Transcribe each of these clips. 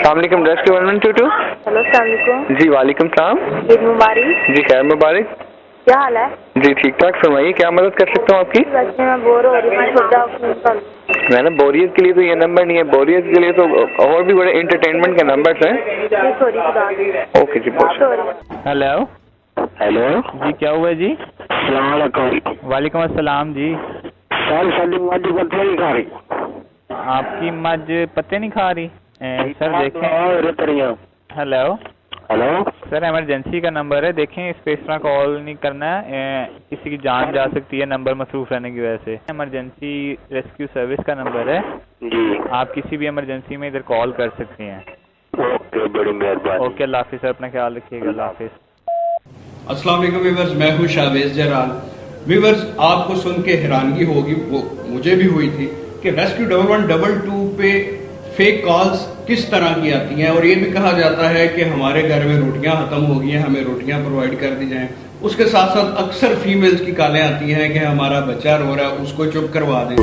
अस्सलाम वालेकुम, rescue 1122। Hello, अस्सलाम वालेकुम। जी वालेकुम सलाम। ईद मुबारक। जी खैर मुबारक। क्या हाल है? जी ठीक ठाक, फरमाइए क्या मदद कर सकता हूँ आपकी? वैसे मैं बोर हो रही हूँ, सोचा फोन कर। मैंने बोरियत के लिए तो ये नंबर नहीं है, बोरियत के लिए तो और भी बड़े इंटरटेनमेंट के नंबर हैं। सॉरी खुदा। ओके जी, सॉरी। हेलो हेलो जी, क्या हुआ जी? अस्सलाम वालेकुम। वालेकुम अस्सलाम जी। सर साडी मर्जी पत्ते नहीं खा रही। आपकी मज पत्ते नहीं खा रही? सर देखें। हेलो हेलो सर, इमरजेंसी का नंबर है, देखें इस पे इस तरह कॉल नहीं करना है, किसी की जान जा सकती है नंबर मसरूफ रहने की वजह से। इमरजेंसी रेस्क्यू सर्विस का नंबर है जी, आप किसी भी इमरजेंसी में इधर कॉल कर सकते हैं। ओके, बड़ी मेहरबानी। ओके, अल्लाह हाफिज़ सर, अपना ख्याल रखिएगा, अल्लाह हाफिज़। अस्सलाम वालेकुम व्यूअर्स, मैं हूं शाहवेज जराल। व्यूअर्स, आपको सुन के हैरानगी होगी, वो मुझे भी हुई थी कि रेस्क्यू 1122 पे फेक कॉल्स किस तरह की आती हैं, और ये भी कहा जाता है कि हमारे घर में रोटियां खत्म हो गई हैं, हमें रोटियां प्रोवाइड कर दी जाएं। उसके साथ साथ अक्सर फीमेल्स की कॉलें आती हैं कि हमारा बच्चा रो रहा है, उसको चुप करवा दें।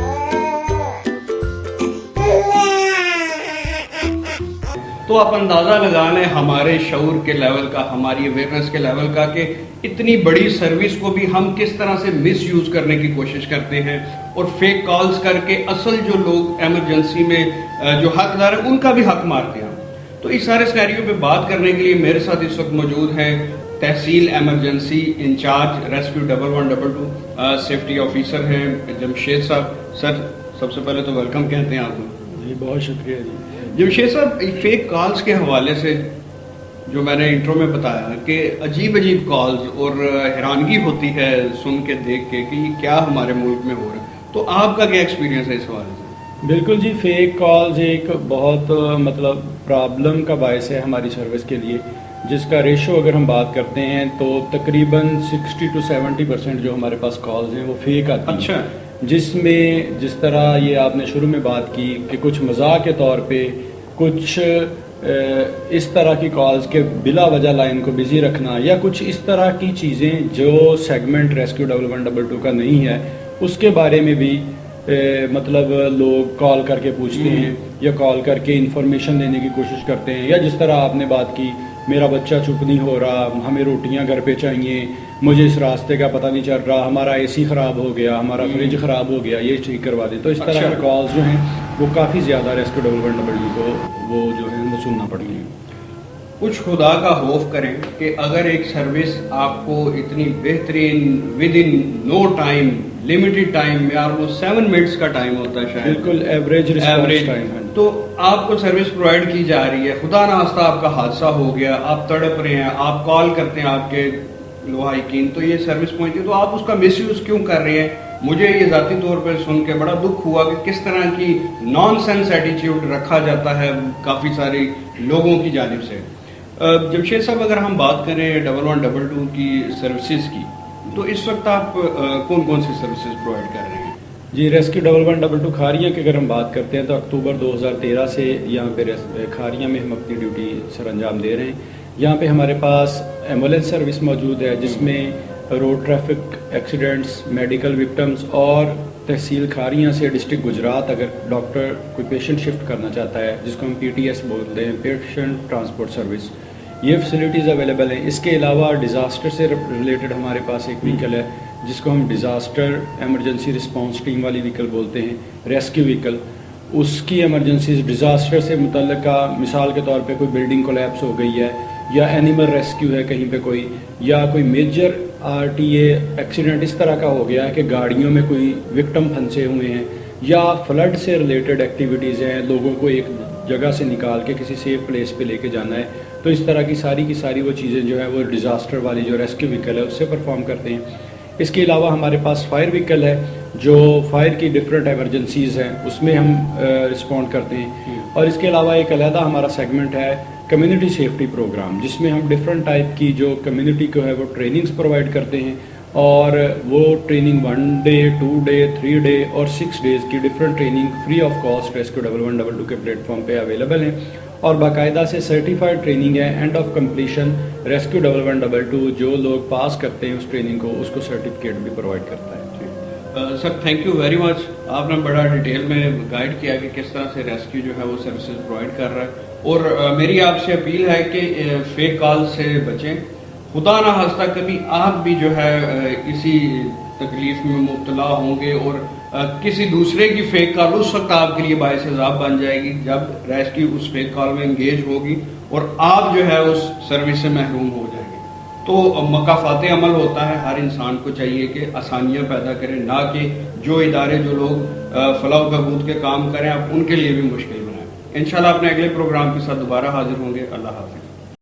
तो आप अंदाज़ा लगा लें हमारे शऊर के लेवल का, हमारी अवेयरनेस के लेवल का, कि इतनी बड़ी सर्विस को भी हम किस तरह से मिस यूज़ करने की कोशिश करते हैं और फेक कॉल्स करके असल जो लोग एमरजेंसी में जो हकदार है उनका भी हक मारते हैं। तो इस सारे सिनेरियो पे बात करने के लिए मेरे साथ इस वक्त मौजूद हैं तहसील emergency incharge rescue 1122 safety officer हैं जमशेद साहब। सर, सबसे पहले तो वेलकम कहते हैं आपको। जी बहुत शुक्रिया जी। जमशेद साहब, फेक कॉल्स के हवाले से जो मैंने इंट्रो में बताया कि अजीब अजीब कॉल्स, और हैरानगी होती है सुन के देख के कि ये क्या हमारे मुल्क में हो रहा है, तो आपका क्या एक्सपीरियंस है इस हवाले से? बिल्कुल जी, फेक कॉल्स एक बहुत मतलब प्रॉब्लम का बायस है हमारी सर्विस के लिए, जिसका रेशो अगर हम बात करते हैं तो तकरीबन 60 to 70% जो हमारे पास कॉल्स हैं वो फेक आती हैं। अच्छा। जिसमें जिस तरह ये आपने शुरू में बात की कि कुछ मजाक के तौर पे, कुछ इस तरह की कॉल्स के बिला वजह लाइन को बिजी रखना, या कुछ इस तरह की चीज़ें जो सेगमेंट रेस्क्यू 1122 का नहीं है उसके बारे में भी मतलब लोग कॉल करके पूछते हैं या कॉल करके इंफॉर्मेशन देने की कोशिश करते हैं। या जिस तरह आपने बात की, मेरा बच्चा चुप नहीं हो रहा, हमें रोटियां घर पे चाहिए, मुझे इस रास्ते का पता नहीं चल रहा, हमारा एसी ख़राब हो गया, हमारा फ्रिज ख़राब हो गया, ये ठीक करवा दे। तो इस तरह के कॉल्स जो हैं वो काफ़ी ज़्यादा रेस्क्यू 1122 को वो जो है वो सुनना पड़ती हैं। कुछ खुदा का खौफ करें कि अगर एक सर्विस आपको इतनी बेहतरीन within no time, limited time में, ऑलमोस्ट 7 मिनट्स का टाइम होता है शायद, बिल्कुल एवरेज रिस्पॉन्स टाइम है, तो आपको सर्विस प्रोवाइड की जा रही है, खुदा ना खास्ता आपका हादसा हो गया, आप तड़प रहे हैं, आप कॉल करते हैं आपके लोहाइकीन, तो ये सर्विस पहुंचती है, तो आप उसका मिसयूज क्यों कर रहे हैं? मुझे ये ज़ाती तौर पर सुन के बड़ा दुख हुआ कि किस तरह की नॉनसेंस एटीट्यूड रखा जाता है काफ़ी सारे लोगों की जानिब से। जमशेद साहब, अगर हम बात करें 1122 की सर्विसेज की, तो इस वक्त आप कौन कौन सी सर्विसेज प्रोवाइड कर रहे हैं? जी, रेस्क्यू 1122 खारिया की अगर हम बात करते हैं तो अक्टूबर 2013 से यहाँ पे खारिया में हम अपनी ड्यूटी सर अंजाम दे रहे हैं। यहाँ पे हमारे पास एम्बुलेंस सर्विस मौजूद है जिसमें road traffic accidents, medical victims, और तहसील खारिया से डिस्ट्रिक्ट गुजरात अगर डॉक्टर कोई पेशेंट शिफ्ट करना चाहता है, जिसको हम PTS बोलते हैं, पेशेंट ट्रांसपोर्ट सर्विस, ये फैसिलिटीज़ अवेलेबल हैं। इसके अलावा डिज़ास्टर से रिलेटेड हमारे पास एक व्हीकल है जिसको हम डिज़ास्टर एमरजेंसी रिस्पांस टीम वाली व्हीकल बोलते हैं, रेस्क्यू व्हीकल। उसकी एमरजेंसी डिज़ास्टर से मुतल्लिका, मिसाल के तौर पे कोई बिल्डिंग कोलैप्स हो गई है, या एनिमल रेस्क्यू है कहीं पे कोई, या कोई मेजर RTA एक्सीडेंट इस तरह का हो गया है कि गाड़ियों में कोई विक्टिम फंसे हुए हैं, या फ्लड से रिलेटेड एक्टिविटीज़ हैं, लोगों को एक जगह से निकाल के किसी सेफ प्लेस पे लेके जाना है, तो इस तरह की सारी वो चीज़ें जो है वो डिज़ास्टर वाली जो रेस्क्यू व्हीकल है उससे परफॉर्म करते हैं। इसके अलावा हमारे पास फायर व्हीकल है जो फायर की डिफरेंट एमरजेंसीज़ हैं उसमें हम रिस्पॉन्ड करते हैं। और इसके अलावा एक अलहदा हमारा सेगमेंट है कम्युनिटी सेफ्टी प्रोग्राम, जिसमें हम डिफरेंट टाइप की जो कम्युनिटी को है वो ट्रेनिंग्स प्रोवाइड करते हैं, और वो ट्रेनिंग 1 डे, 2 डे, 3 डे और 6 डेज़ की different training free of cost rescue 1122 के प्लेटफॉर्म पे अवेलेबल हैं, और बाकायदा से सर्टिफाइड ट्रेनिंग है। एंड ऑफ कंप्लीशन रेस्क्यू 1122 जो लोग पास करते हैं उस ट्रेनिंग को, उसको सर्टिफिकेट भी प्रोवाइड करता है। Sir, thank you very much. आपने बड़ा डिटेल में गाइड किया कि किस तरह से रेस्क्यू जो है वो सर्विसेज प्रोवाइड कर रहा है। اور میری آپ سے اپیل ہے کہ فیک کال سے بچیں. خدا نہ خواستہ کبھی آپ بھی جو ہے اسی تکلیف میں مبتلا ہوں گے اور کسی دوسرے کی فیک کال اس وقت آپ کے لیے باعث عذاب بن جائے گی جب ریسکیو اس فیک کال میں انگیج ہوگی اور آپ جو ہے اس سروس سے محروم ہو جائیں گے. تو مکافات عمل ہوتا ہے, ہر انسان کو چاہیے کہ آسانیاں پیدا کریں, نہ کہ جو ادارے جو لوگ فلاح و بہبود کے کام کریں آپ ان کے لیے بھی مشکل بنائیں. انشاءاللہ اپنے اگلے پروگرام کے ساتھ دوبارہ حاضر ہوں گے. اللہ حافظ.